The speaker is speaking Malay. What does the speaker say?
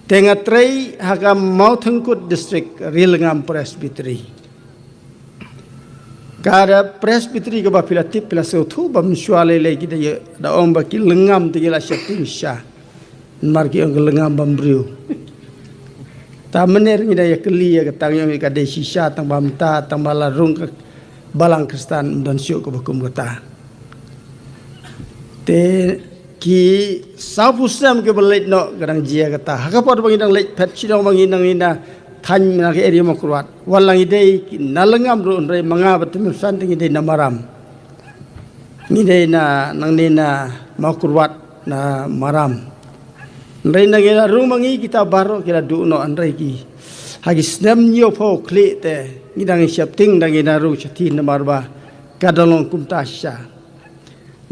Tengatrai hakam Mautengkut district Rilngam Presbytery. Kada Presbytery ke bapilatip pila sautu bam suale lagi dia da omba ki lengam tigila syapting sya. Marki ang lengam bambriu. Ta mener ni daya keli ya katang yang ka de sisa tang bamta tang balarung ke balang kristan dan syuk ke bakum kata. Te ki sapusam ke belait no kadang jia kata. Hakapot bangidang leit pet sidong bangidang ina tan nak area makuat. Walang idei nalengam ru unrai mangabat tumsan ting idei namaram. Ngidei na nang nina makuat na maram. Nrai na gila rumangi kita baro kila duno anrai ki. Hagi snam nyo po kli te ngidang siap ting dang ina ru chati namarba kadalong kumtasya.